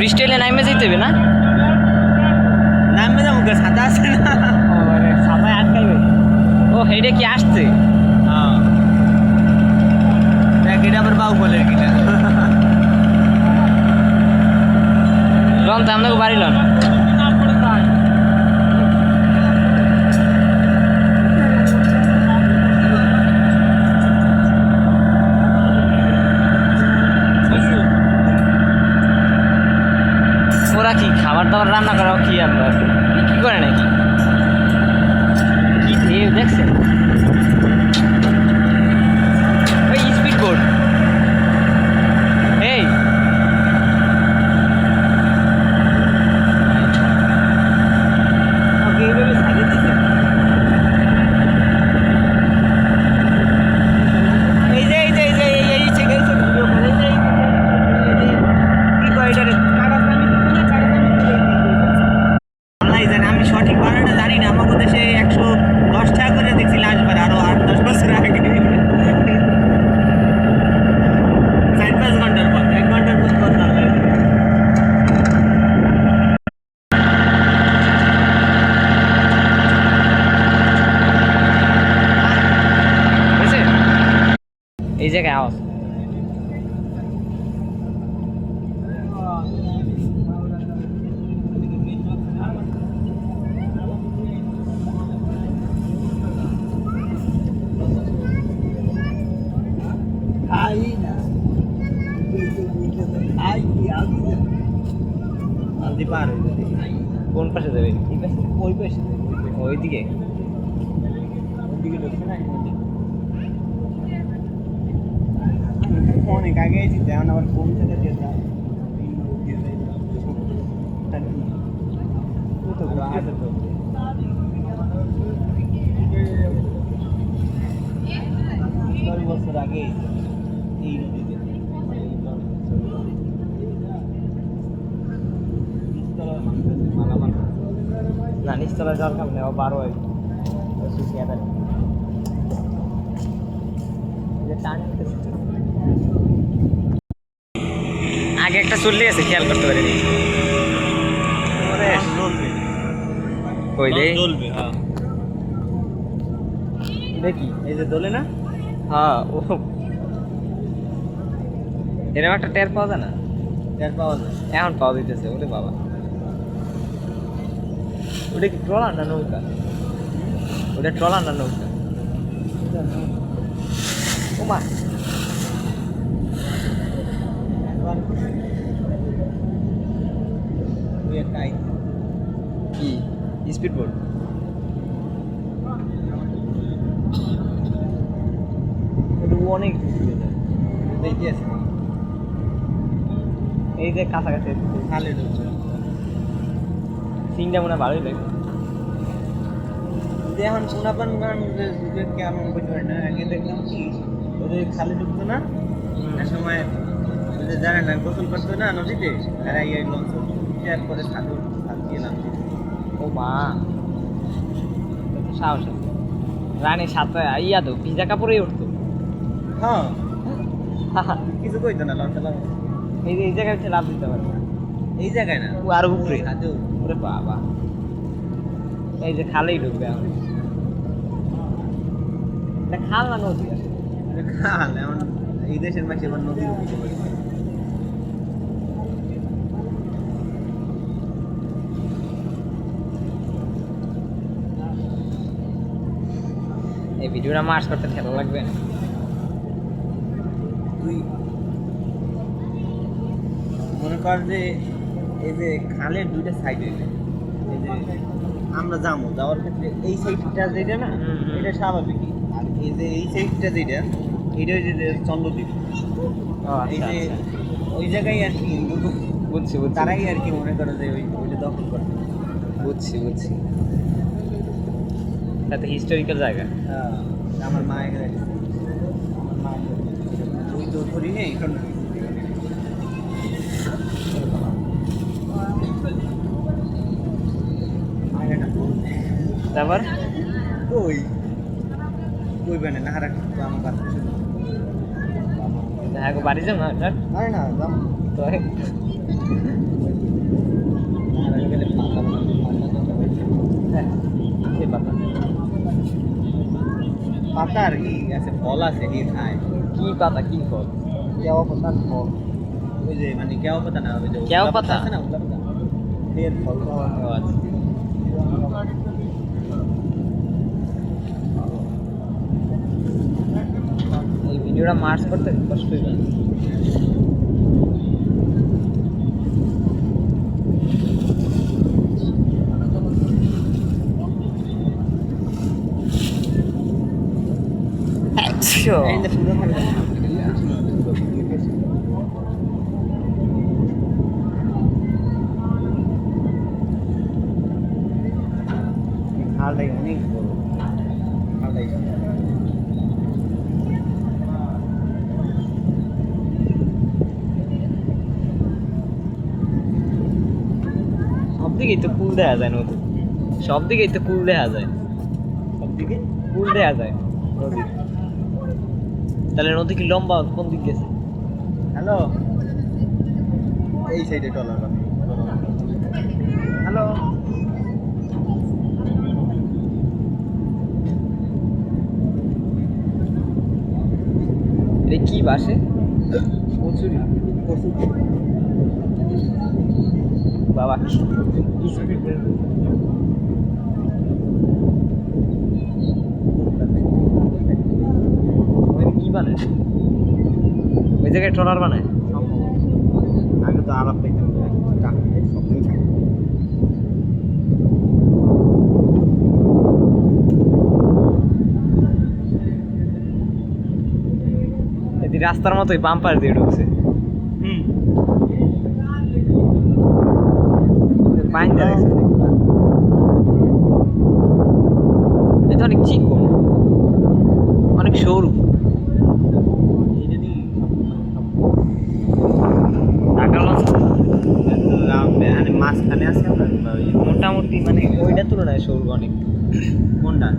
বৃষ্টি এলে নামে যেতে হবে না? নামে যাবো ছাতা আছে না? ও মানে ছাতায় আটকাইবে। ও হেডে কি আসছে? হ্যাঁ দেখ এটা আবার বাউ বলে কিনা লন তো আপনাকে বাড়ি লন। ওরা কি খাবার দাবার রান্না করা কি আপনার কি করে নাকি? কি ঢেউ দেখছেন? ওই স্পিড বোট। এই ওকে এইভাবে সাইডে দিতে এই যে এই যে এই যে এই যে এই যে ভিডিও করে এই যে কি কয় এটা রে কাটাসামি দিতে না কাটাসামি দিতে আল্লাহই জানে আমি সঠিক বানাটা জানি না আমাদের দেশে 110 টাকা করে দেখছি লাস্ট বার আরো 8-10 বছর আগে 4-5 ঘন্টার পর 1 ঘন্টার পর কথা হবে বুঝছে এই জায়গায় আওয়াজ আলদি পার হয়ে যাবে কোন পাশে যাবে? এই পাশে ওই পাশে ওইদিকে ওইদিকে ঢুকছে না অনেক আগে এসেছি এখন আবার কোন থেকে দিয়ে যায় আছে তো 10 বছর আগে এই নদীতে না নিচতলা যাওয়ার কাম নেই 12 হয় আগে একটা চললে গেছে খেয়াল করতে পারিনি। ওই রে জ্বলবে হ্যাঁ দেখি এই যে দোলে না হ্যাঁ ও এরকম একটা টের পাওয়া যায় না? টের পাওয়া যায় এখন পাওয়া দিতেছে ওরে বাবা। ওটা কি ট্রলার না নৌকা? ওটা ট্রলার না নৌকা? ও মা ওই একটা কি স্পিড বোট? অনেক দেখি আছে এই যে কাছাকাছি খালে ঢুকছে সিংটা মনে হয় ভালোই লাগে। যে এখন সোনাপান গান যে কেমন বুঝতে পারি না আগে দেখলাম কি ওদের খালে ঢুকতো না এক সময় ওই যে যারা না গোসল করতো না নদীতে তারা এই লঞ্চ শেয়ার করে সাগর দিয়ে নামছে ও মা তো সাহস আছে। রানী সাঁতরা ইয়া তো ভিজা কাপড়েই উঠতো। হ্যাঁ কিছু কইতো না লঞ্চ চালাবো এই যে এই জায়গায় হচ্ছে লাভ দিতে পারে এই জায়গায় না ও আর উপরে খাদেও ওরে বাবা এই যে খালেই ঢুকবে এখন। এটা খাল না নদী? খাল এমন এই দেশের মাঝে এবার নদীর উপরে এই ভিডিওটা মার্চ করতে খেলা লাগবে না? তুই মনে কর যে এই যে খালের দুইটা সাইড হইবে এই যে আমরা যাবো যাওয়ার ক্ষেত্রে এই সাইডটা যেটা না এটা স্বাভাবিকই আর এই যে এই সাইডটা যেটা এটা হচ্ছে যে চন্দ্রদ্বীপ এই যে ওই জায়গায় আর কি বুঝছি বুঝছি তারাই আর কি মনে করে যে ওইটা দখল করবে বুঝছি বুঝছি এটা হিস্টোরিক্যাল জায়গা। হ্যাঁ আমার মায়ের আমার মায়ের ওই তো ধরি নেই এখন তারপর কই কইবে না হারা আমার কাছে হ্যাঁ বাড়ি যাও না আরে না যাম তো প্রকার আছে ফল আছে খায়। কি পাতা কি ফল? কেওয়া পাতার ফল। ওই যে মানে কেওয়া পাতা না, ওই যে কেওয়া পাতা আছে না, ওগুলা পাতা এর ফল খাওয়া। আচ্ছা। এই ভিডিওটা মার্চ করতে কষ্ট হয়ে যায়। এই যে সুন্দর হবে না। খালটাই অনেক বড়, খালটাই সব দিকেই তো কুল দেখা যায় নদী, সব দিকেই তো কুল দেখা যায়, সব দিকে কুল দেখা যায় নদী। তাহলে নদী কি লম্বা কোন দিক গেছে? হ্যালো, এই সাইডে টলার হ্যালো। এটা কি বাসে? কচুরি বাবা, কি স্পিড! কি বানায় ওই জায়গায়? ট্রলার বানায়? আগে তো আলাপ পাইতাম এদি রাস্তার মতোই বাম্পার দিয়ে ঢুকছে। পাইন যাচ্ছে, এটা অনেক চিকন, অনেক সরু। মাঝখানে আছে মোটামুটি মানে ওইটার তুলনায় সরু অনেক। কোনটা?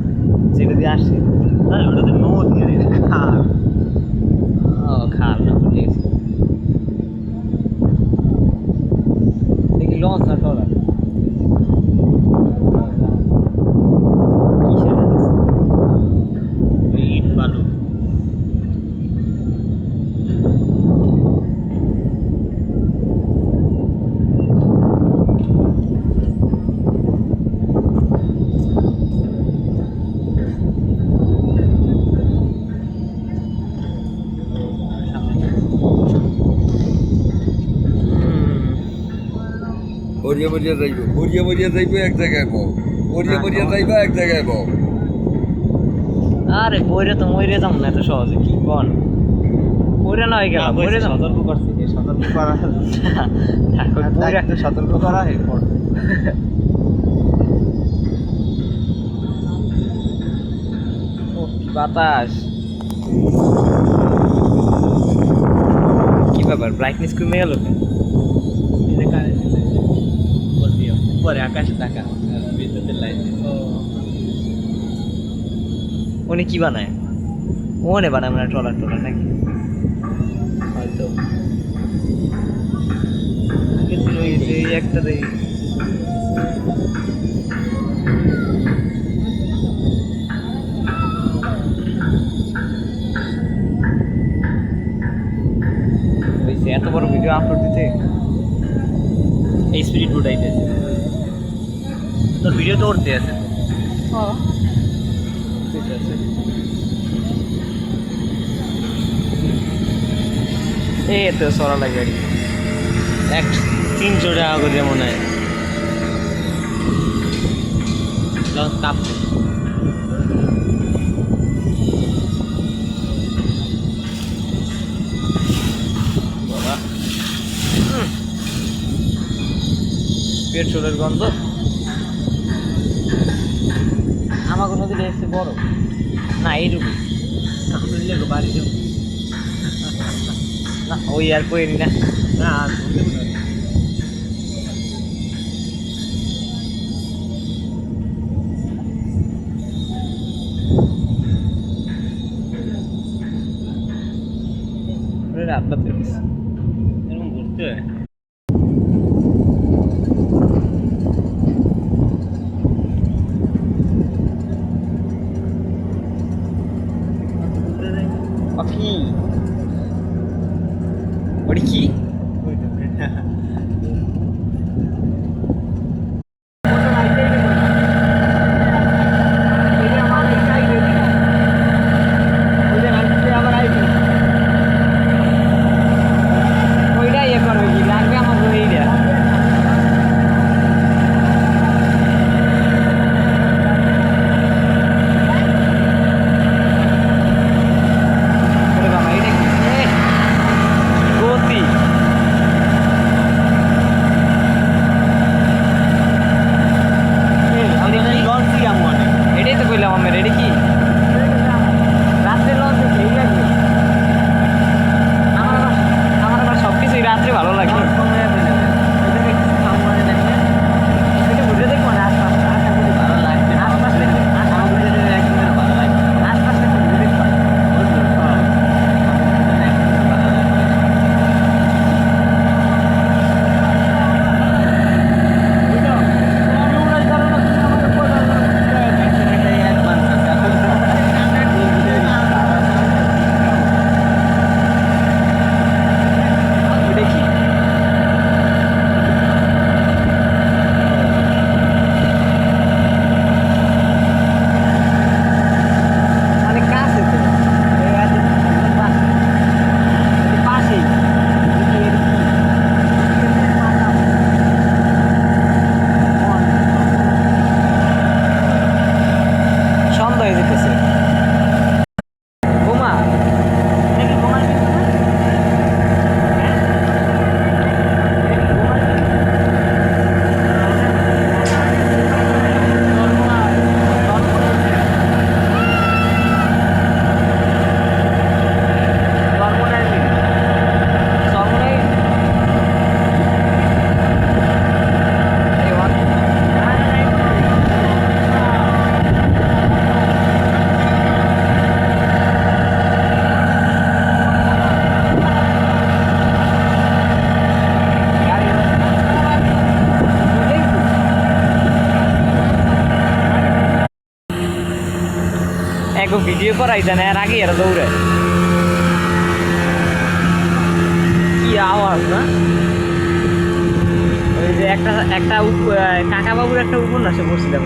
যেটা দিয়ে আসছে ওটা তো নদী আর এটা খাল। ও খাল না, ঠিক আছে। দেখি লঞ্চ না ট্রলার কি সেটা ইট বালু। মরিয়া মরিয়া যাইব, মরিয়া মরিয়া যাইব এক জায়গায় বউ, মরিয়া মরিয়া যাইবা এক জায়গায় বউ। আরে বইরে তো মরে যাম না এত সহজে, কি কোন মরে না হয়ে গেলাম, মরে যাম। সতর্ক করছে, সতর্ক করা একটু সতর্ক করা এরপর ও কি বাতাস! কি ব্যাপার, ব্রাইটনেস কমে গেল? উপরে আকাশে টাকা বিদ্যুতের লাইন। উনি কি বানায়? ওনে বানায় মানে ট্রলার ট্রলার নাকি হয়তো। ওই যে একটা দেখি এত বড় ভিডিও আপলোড দিতে এই স্পিরিট উঠাইতেছে তোর ভিডিও তো উঠতে আছে। এই তো সরা লাগে আর কি। 300 টাকা করে মনে হয় লঞ্চ কাঁপছে। বাবা পেট্রোলের গন্ধ। আমাকে নদীটা এসছে বড় না এইটুকু, বাড়ি যাবো না ওই আর কইনি না। না আর রাত বাদ দিয়েছে এরকম ঘুরতে হয়। ভিডিও করাই জানে আর আগে এরা দৌড়ে কি আওয়াজ না ওই যে একটা কাকা বাবুর একটা উপন্যাসে পড়ছিলাম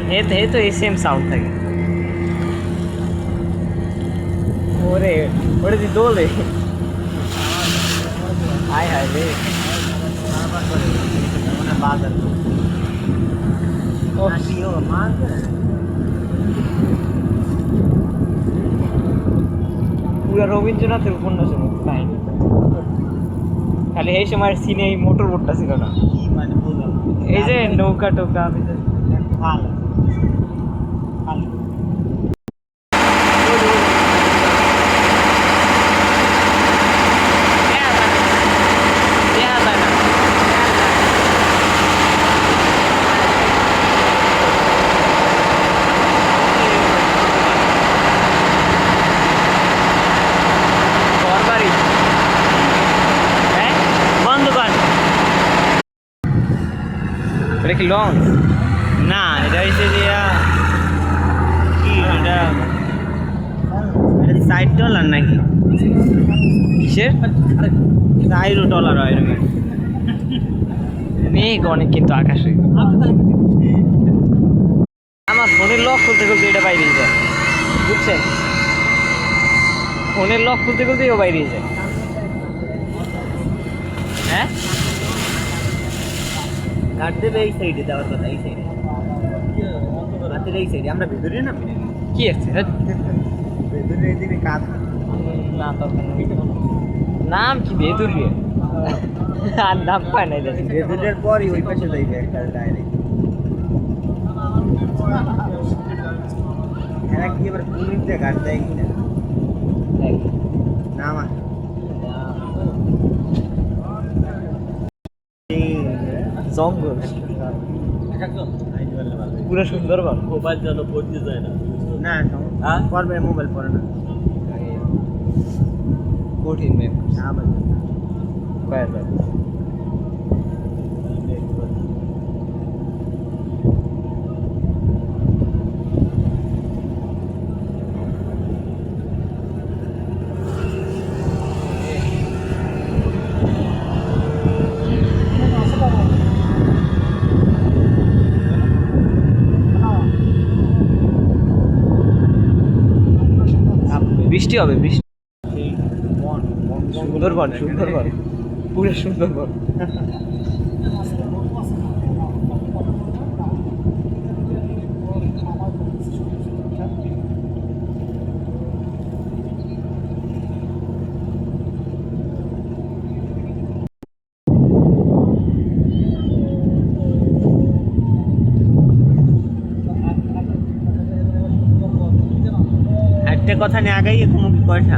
এ তো এই সেম সাউন্ড থাকে ওরে ওরে যে দোলে হায় হায় রে বাজার ও মাছ পুরা রবীন্দ্রনাথের উপন্যাসের মতো কাহিনী খালি এই সময় সিনে এই মোটর বোটটা ছিল না এই যে নৌকা টোকা এটা কি লঞ্চ না এটা হচ্ছে যে কি এটা সাইড ডলার নাকি কিসের সাইরো ডলার হয় এরকম মেঘ অনেক কিন্তু আকাশে আমার ফোনের লক খুলতে খুলতে এটা বাইরে যায় বুঝছেন ফোনের লক খুলতে খুলতেই ও বাইরে যায় হ্যাঁ ঘাট দেবে এই সাইডে যাওয়ার কথা এই সাইডে ঘাটের এই সাইডে আমরা ভেতরে নামি নাকি কি আছে ভেতরে এদিকে কাজ না তখন নাম কি বেদুর আর নাম পায় নাই ভেতরের পরই ওই পাশে যাইবে একটা ডাইরেক্ট এরা কি এবার কুমিরতে ঘাট দেয় কিনা না মা জঙ্গল পুরো সুন্দরবন মোবাইল যেন পড়তে যায় না না পড়বে মোবাইল পড়ে না কঠিন ম্যাপ কয়েকবার বৃষ্টি হবে, বৃষ্টি। সুন্দরবন, সুন্দরবন, পুরো সুন্দরবন। একটা কথা নিয়ে আগাই কোনো কি কয়টা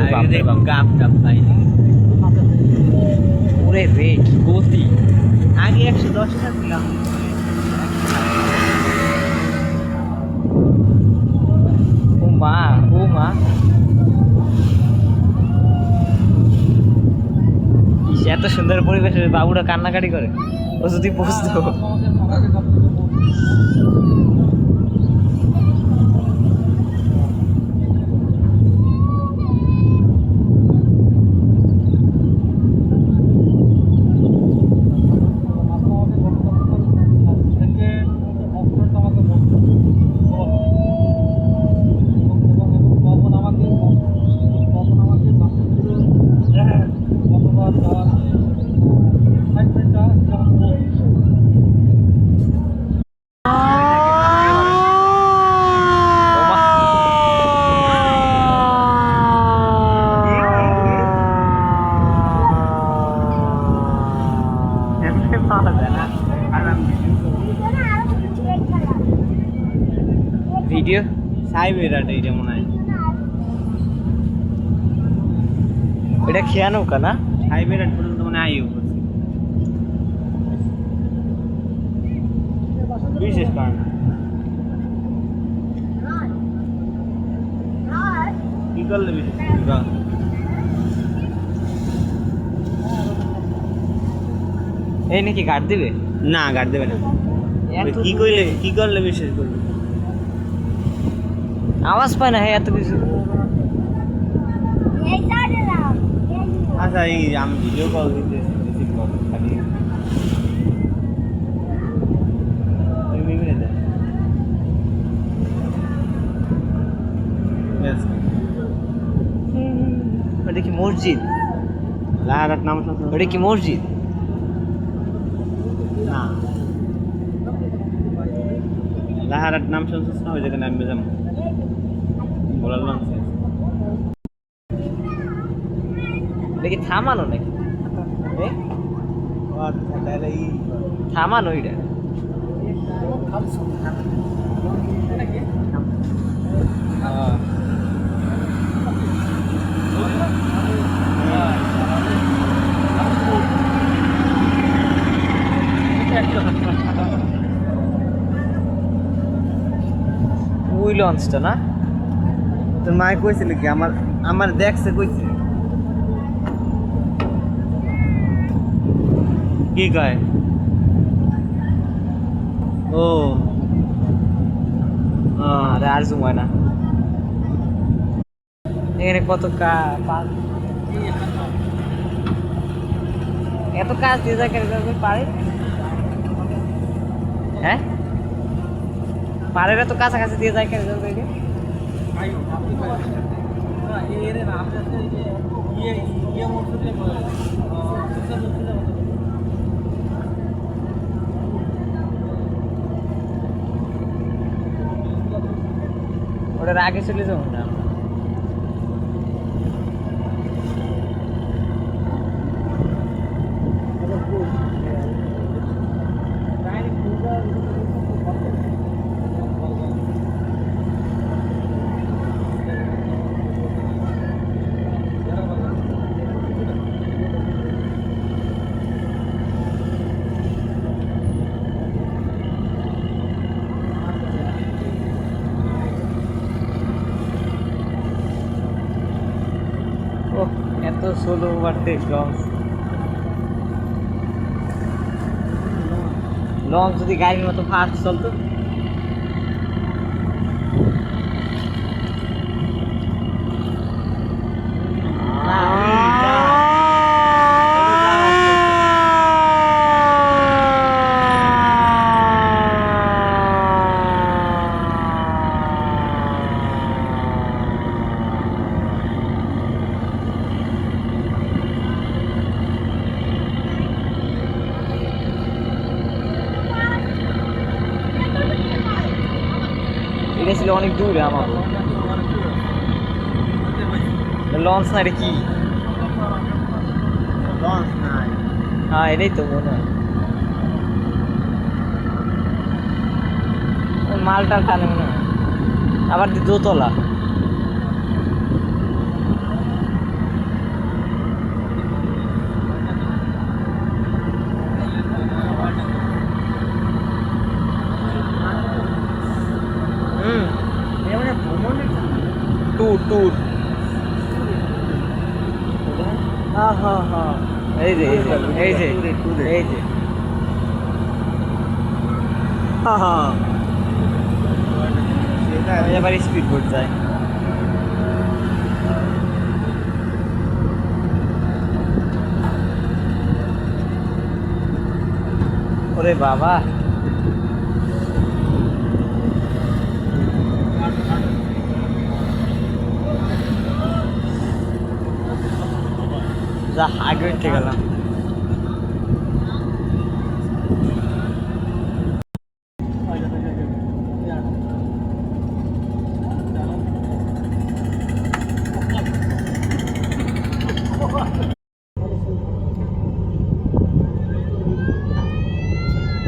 আগে দেখলাম গাপ টাপ পাইনি ওরে রে কি গতি! আগে 110 টাকা ছিলাম ও মা, ও মা, ইস, এত সুন্দর পরিবেশে বাবুরা কান্নাকাটি করে। ও যদি বুঝতো। ভিডিও সাইবেরাটা এটা মনে হয় এটা খেয়া নৌকা না? সাইবেরাট পর্যন্ত মনে হয় আইও বিশেষ কারণ কি করলে বিশেষ এই নাকি গাড় দিবে? না গাড় দেবে না এত কি কইলে কি করলে বিশেষ করবে আওয়াজ পায় না, হ্যাঁ, এত কিছু। আচ্ছা এই আমি ভিডিও কল দিতে রিসিভ কল খালি তুমি মিলে দাও ওটা কি মসজিদ? লাহারাত নাম শুনছো ওটা কি মসজিদ? না লাহারাত নাম শুনছিস না ওই জায়গায় নামবে যাবো বলার লাগছে এটা কি থামানো নাকি? এ? আচ্ছা তাহলে এই থামানো এটা? ওই লঞ্চটা না? তোর মায় কইছিল কি আমার আমার দেখছে কইছে কি কয় ও আরে আর জুম হয় না। এখানে কত এত কাজ দিয়ে যায় কেন পারে? হ্যাঁ, পাড়ের এত কাছাকাছি দিয়ে যায় কেন? ওটার আগে চলে যাবো না? এত সোলো ওভারটেক লঞ্চ যদি গাড়ির মতো ফাস্ট চলতো। ছিল অনেক দূরে আমার। লঞ্চ না রে কি? লঞ্চ নাই। হ্যাঁ এটাই তো মনে হয়। মাল টাল টানে মনে হয়। আবার দোতলা। Tour tour. হ্যাঁ হ্যাঁ হ্যাঁ এই যে এই যে এই যে হ্যাঁ হ্যাঁ এবার স্পিড বোট যায়। ওরে বাবা যা আগে উঠে গেলাম।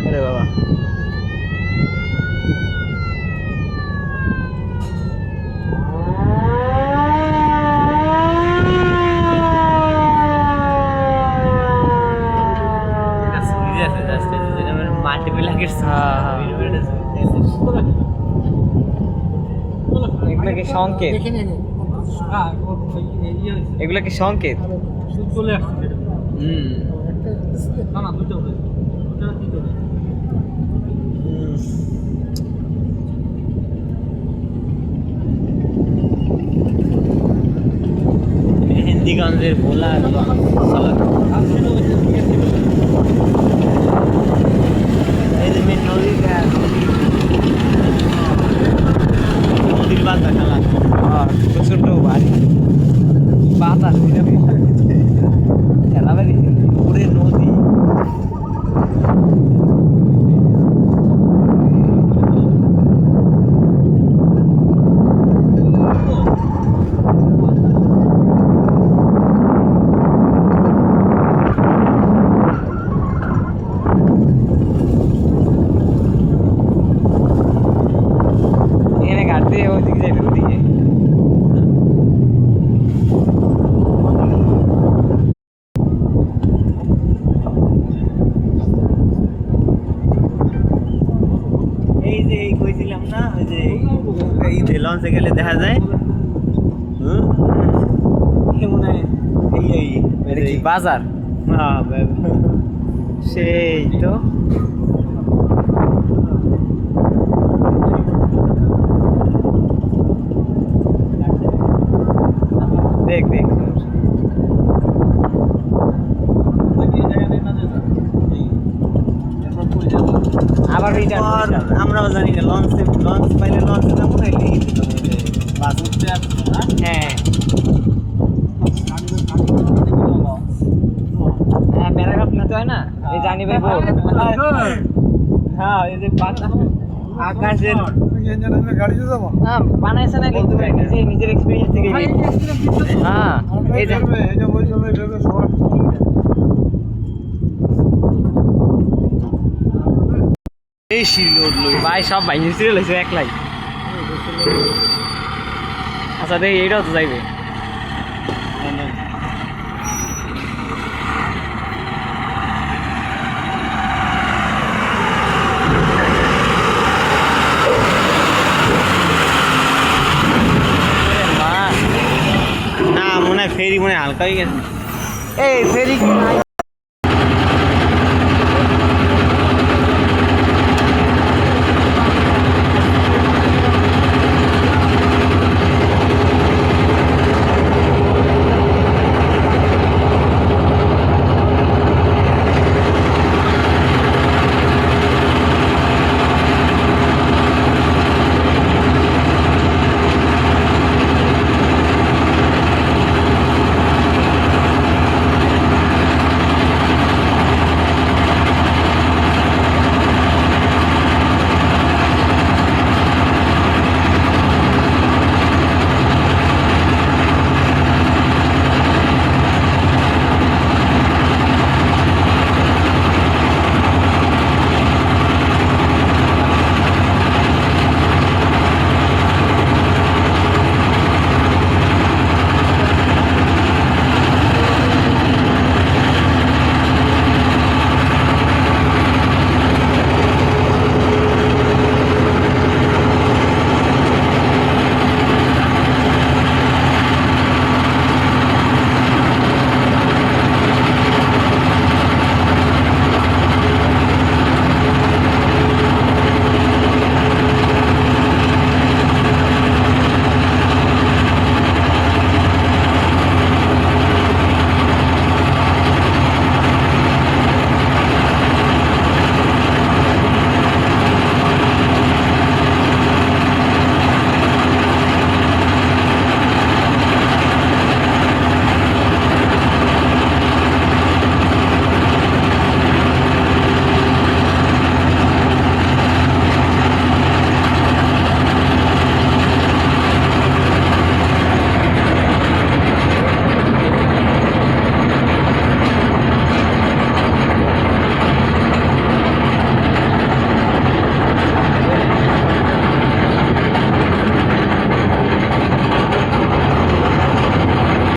ওরে বাবা এগুলো কি সংকেত? এগুলো কি সংকেত? মেহেন্দিগঞ্জের ভোলা এই যে মেন নদীটা নদীর বাতা খেলা প্রচন্ড বাড়ি বাতাস খেলা বাড়ি পুরে নদী। এখানে ঘাট দিয়ে ওইদিকে যাবে ওদিকে। এই যে এই কইছিলাম না ওই যে এই যে লঞ্চে গেলে দেখা যায় মনে হয় এই এটা কি বাজার? হ্যাঁ সেই তো দেখ দেখ আবার রিটার্ন। আমরাও জানি না লঞ্চ পাইলে লঞ্চে যাবো না বাস উঠতে আসবো না। হ্যাঁ হ্যাঁ প্যারাগ্রাফ নিতে হয় না এই জানি ভাই বোর্ড। হ্যাঁ এই যে আকাশের হ্যাঁ বানাইছে না নিজের এক্সপিরিয়েন্স থেকে। হ্যাঁ এই যে এই শিল উঠলো ভাই সব ভাই নিচে লইছে একলাই। আচ্ছা দেখ এইটাও তো যাইবে। না মনে হয় ফেরি মনে হয় হালকা হয়ে গেছে। এই ফেরি কি নাই?